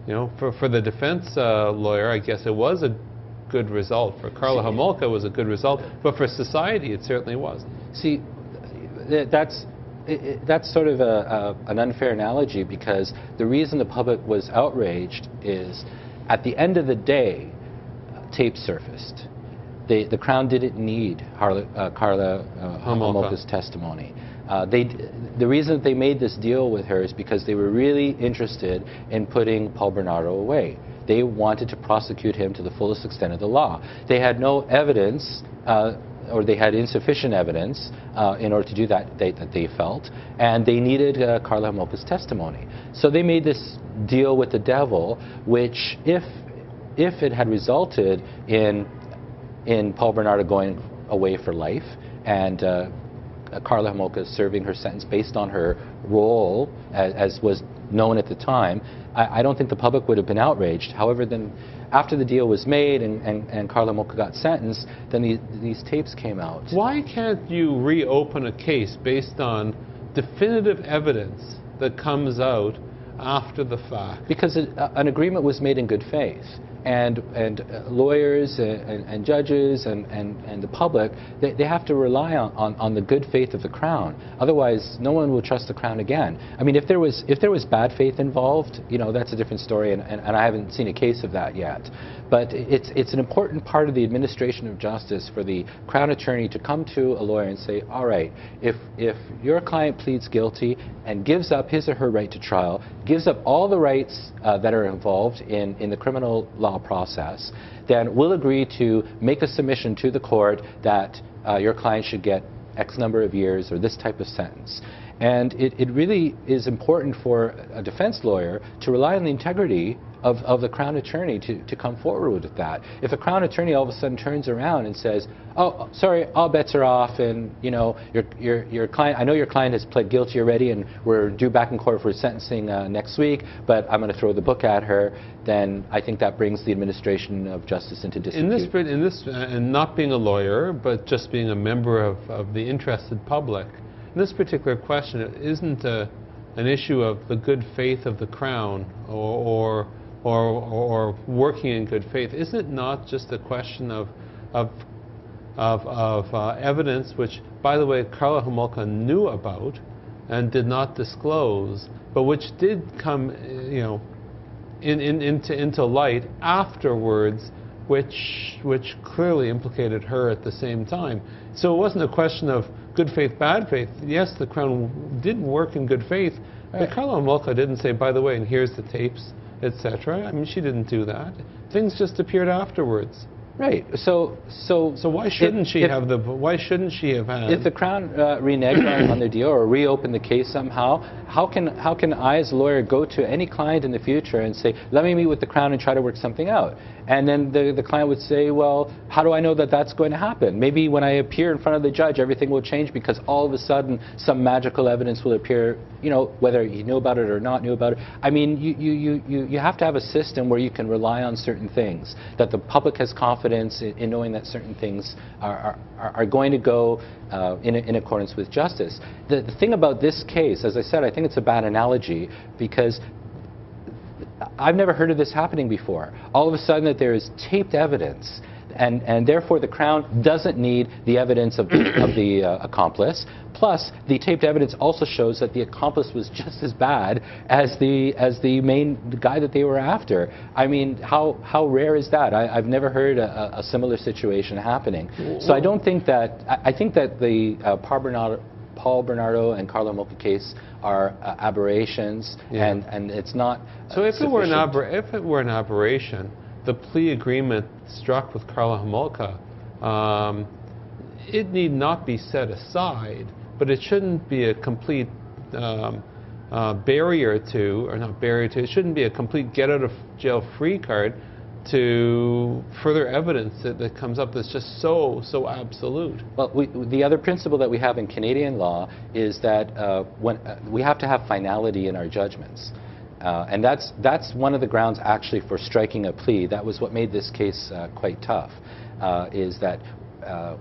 You know, for the defense lawyer, I guess it was a good result. For Carla Homolka, it was a good result, but for society, it certainly wasn't. See, that's sort of an unfair analogy, because the reason the public was outraged is, at the end of the day, tape surfaced. The Crown didn't need Carla Homolka's testimony. The reason that they made this deal with her is because they were really interested in putting Paul Bernardo away. They wanted to prosecute him to the fullest extent of the law. They had no evidence, or they had insufficient evidence in order to do that they felt, and they needed Carla Homolka's testimony. So they made this deal with the devil, which, if it had resulted in Paul Bernardo going away for life, and Carla Homolka serving her sentence based on her role, as was known at the time, I don't think the public would have been outraged. However, then after the deal was made and Carla Homolka got sentenced, then these tapes came out. Why can't you reopen a case based on definitive evidence that comes out after the fact? Because an agreement was made in good faith. And lawyers and judges and the public, they have to rely on the good faith of the Crown. Otherwise, no one will trust the Crown again. I mean, if there was bad faith involved, you know, that's a different story, and I haven't seen a case of that yet. But it's an important part of the administration of justice for the Crown Attorney to come to a lawyer and say, all right, if your client pleads guilty and gives up his or her right to trial, gives up all the rights that are involved in the criminal law process, then we'll agree to make a submission to the court that your client should get X number of years or this type of sentence. And it really is important for a defense lawyer to rely on the integrity of the Crown Attorney to come forward with that. If a Crown Attorney all of a sudden turns around and says, oh, sorry, all bets are off, and you know, your client, I know your client has pled guilty already, and we're due back in court for sentencing next week, but I'm going to throw the book at her, then I think that brings the administration of justice into disrepute. And not being a lawyer, but just being a member of the interested public, in this particular question, it isn't an issue of the good faith of the Crown or working in good faith. Is it not just a question of evidence, which, by the way, Carla Homolka knew about and did not disclose, but which did come, you know, into light afterwards, which clearly implicated her at the same time. So it wasn't a question of good faith, bad faith. Yes, the Crown did work in good faith, but Carla Homolka didn't say, by the way, and here's the tapes, etc. I mean, she didn't do that. Things just appeared afterwards. Right. So why shouldn't she have had? If the Crown reneged on their deal or reopened the case somehow, how can I as a lawyer go to any client in the future and say, let me meet with the Crown and try to work something out? And then the client would say, well, how do I know that that's going to happen? Maybe when I appear in front of the judge, everything will change because all of a sudden some magical evidence will appear, you know, whether you knew about it or not knew about it. I mean, you have to have a system where you can rely on certain things, that the public has confidence in knowing that certain things are going to go in accordance with justice. The thing about this case, as I said, I think it's a bad analogy because I've never heard of this happening before. All of a sudden that there is taped evidence, and therefore the Crown doesn't need the evidence of the accomplice. Plus, the taped evidence also shows that the accomplice was just as bad as the main guy that they were after. I mean, how rare is that? I've never heard a similar situation happening. So I don't think that, I think that the Paul Bernardo and Carla Homolka case are aberrations, and it's not. So if it were an aberration, the plea agreement struck with Carla Homolka, it need not be set aside, but it shouldn't be a complete barrier to, or not barrier to, it shouldn't be a complete get out of jail free card to further evidence that comes up that's just so absolute. Well, the other principle that we have in Canadian law is that when we have to have finality in our judgments. And that's one of the grounds actually for striking a plea. That was what made this case quite tough, is that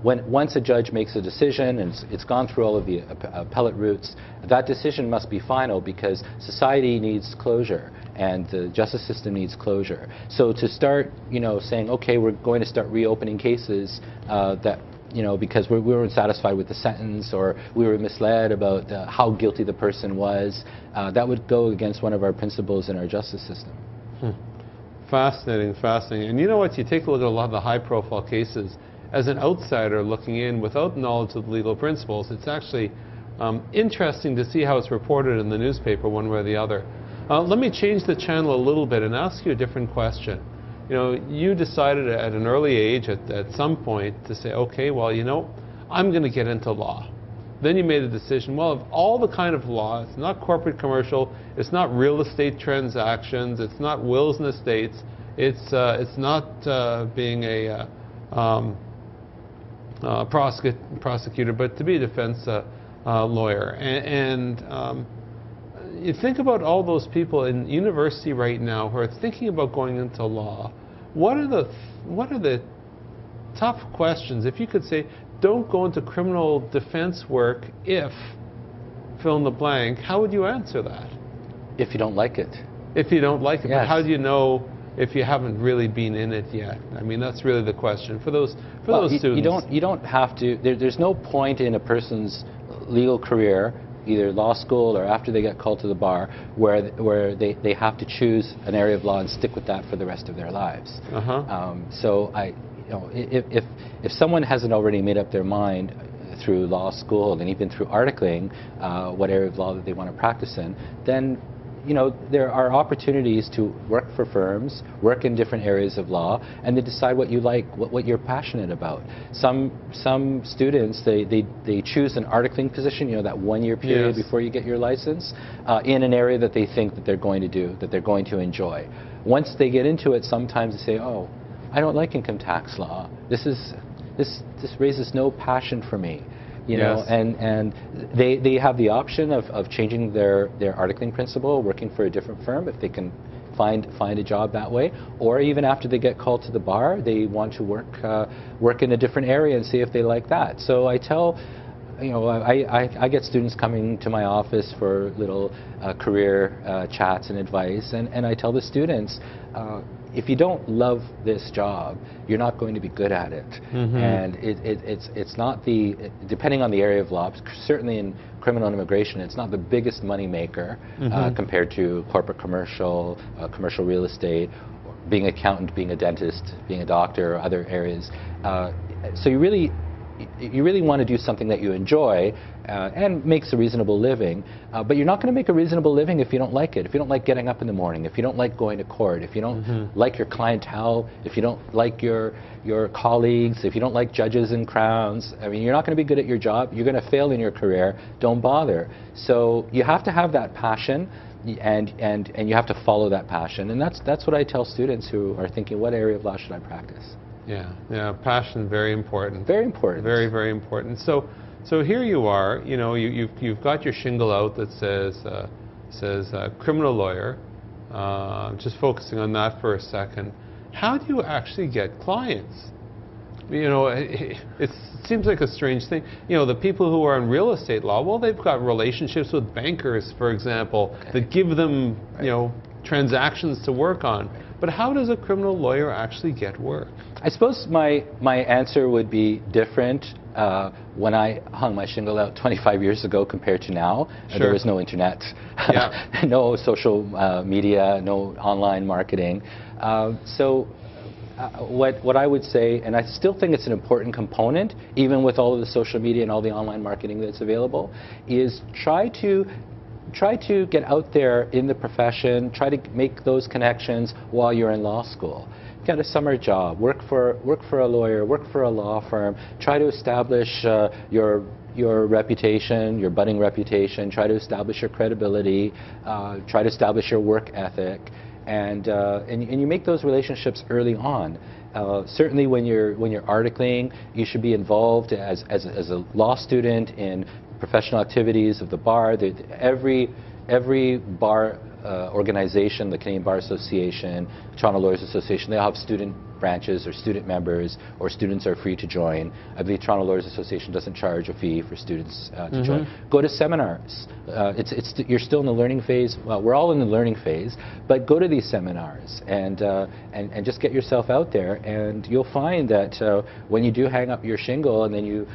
once a judge makes a decision and it's gone through all of the appellate routes, that decision must be final because society needs closure and the justice system needs closure. So to start, saying, okay, we're going to start reopening cases that, because we weren't satisfied with the sentence or we were misled about how guilty the person was, that would go against one of our principles in our justice system. Fascinating, fascinating. And you know what? You take a look at a lot of the high-profile cases. As an outsider looking in without knowledge of the legal principles, it's actually interesting to see how it's reported in the newspaper one way or the other. Let me change the channel a little bit and ask you a different question. You decided at an early age, at some point, to say, okay, well, I'm going to get into law. Then you made a decision, well, of all the kind of law, it's not corporate commercial, it's not real estate transactions, it's not wills and estates, it's not being a prosecutor, but to be a defense lawyer. And you think about all those people in university right now who are thinking about going into law. What are the tough questions? If you could say, don't go into criminal defense work if fill in the blank, how would you answer that? If you don't like it. If you don't like it, yes. But how do you know if you haven't really been in it yet? I mean, that's really the question for those students. You don't have to. There's no point in a person's legal career, either law school or after they get called to the bar, where they have to choose an area of law and stick with that for the rest of their lives. So if someone hasn't already made up their mind through law school and even through articling what area of law that they want to practice in, then there are opportunities to work for firms, work in different areas of law, and they decide what you like, what you're passionate about. Some students, they choose an articling position, that 1 year period Yes. before you get your license, in an area that they think that they're going to do, that they're going to enjoy. Once they get into it, sometimes they say, oh, I don't like income tax law. This raises no passion for me. Yes. And they have the option of changing their articling principle, working for a different firm if they can find a job that way, or even after they get called to the bar, they want to work in a different area and see if they like that. So I tell, I get students coming to my office for little career chats and advice, and I tell the students, if you don't love this job, you're not going to be good at it. And it's not depending on the area of law, certainly in criminal and immigration, it's not the biggest money maker compared to corporate commercial, commercial real estate, being an accountant, being a dentist, being a doctor, or other areas. So you really want to do something that you enjoy and makes a reasonable living, but you're not going to make a reasonable living if you don't like it. If you don't like getting up in the morning, if you don't like going to court, if you don't like your clientele, if you don't like your colleagues, if you don't like judges and crowns, I mean, you're not going to be good at your job. You're going to fail in your career. Don't bother. So you have to have that passion, and you have to follow that passion, and that's what I tell students who are thinking, what area of law should I practice? Yeah, passion, very important. Very important. Very, very important. So here you are, you've got your shingle out that says criminal lawyer. Just focusing on that for a second. How do you actually get clients? It seems like a strange thing. The people who are in real estate law, well, they've got relationships with bankers, for example, that give them, transactions to work on. But how does a criminal lawyer actually get work? I suppose my answer would be different when I hung my shingle out 25 years ago compared to now. Sure. There was no internet, no social media, no online marketing. So what I would say, and I still think it's an important component, even with all of the social media and all the online marketing that's available, is try to get out there in the profession, try to make those connections while you're in law school. Get a summer job, work for a lawyer, work for a law firm, try to establish your reputation, your budding reputation, try to establish your credibility, try to establish your work ethic, and you make those relationships early on. Certainly when you're articling, you should be involved as a law student in professional activities of the bar. every bar organization, the Canadian Bar Association, Toronto Lawyers Association, they all have student branches or student members, or students are free to join. I believe Toronto Lawyers Association doesn't charge a fee for students to join. Go to seminars. You're still in the learning phase. Well, we're all in the learning phase, but go to these seminars and just get yourself out there, and you'll find that when you do hang up your shingle and then you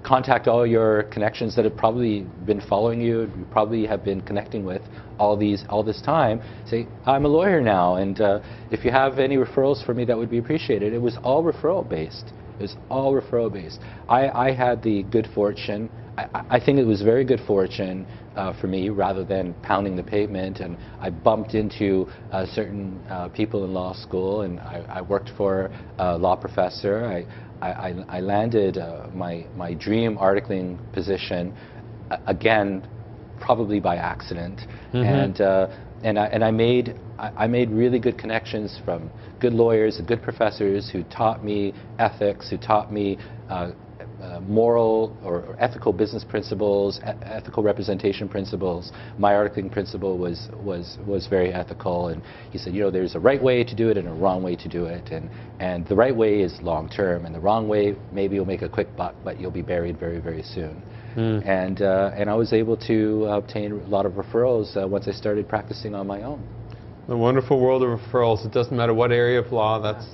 contact all your connections that have probably been following you, you probably have been connecting with all this time, say, I'm a lawyer now, and if you have any referrals for me, that would be appreciated. It was all referral based. It was all referral based. I had the good fortune, I think it was very good fortune for me, rather than pounding the pavement, and I bumped into certain people in law school, and I worked for a law professor. I landed my dream articling position, again, probably by accident, and I made really good connections from good lawyers and good professors who taught me ethics, who taught me moral or ethical business principles, ethical representation principles. My articling principle was very ethical, and he said, there's a right way to do it and a wrong way to do it, and the right way is long term, and the wrong way, maybe you'll make a quick buck, but you'll be buried very, very soon. And I was able to obtain a lot of referrals once I started practicing on my own. The wonderful world of referrals. It doesn't matter what area of law. That's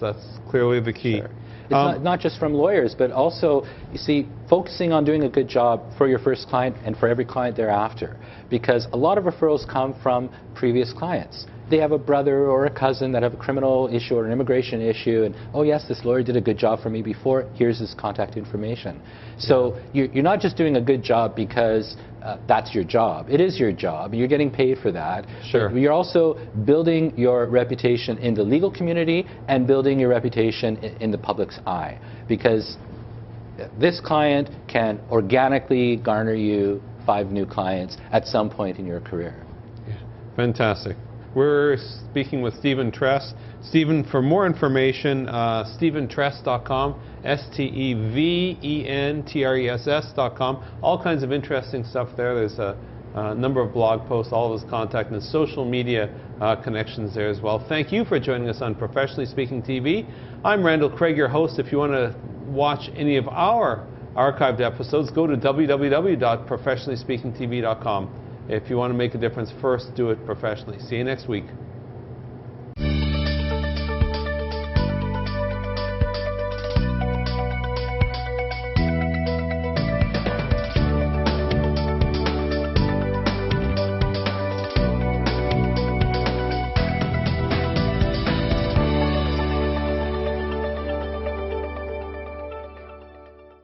clearly the key. Sure. It's not just from lawyers, but also, you see, focusing on doing a good job for your first client and for every client thereafter. Because a lot of referrals come from previous clients. They have a brother or a cousin that have a criminal issue or an immigration issue, and, oh yes, this lawyer did a good job for me before, here's his contact information. So you're not just doing a good job because that's your job. It is your job. You're getting paid for that. Sure. But you're also building your reputation in the legal community and building your reputation in the public's eye. Because this client can organically garner you 5 new clients at some point in your career. Yeah. Fantastic. We're speaking with Stephen Tress. Stephen, for more information, StephenTress.com, SteventRess.com. All kinds of interesting stuff there. There's a number of blog posts, all of his contact and his social media connections there as well. Thank you for joining us on Professionally Speaking TV. I'm Randall Craig, your host. If you want to watch any of our archived episodes, go to www.professionallyspeakingtv.com. If you want to make a difference, first do it professionally. See you next week.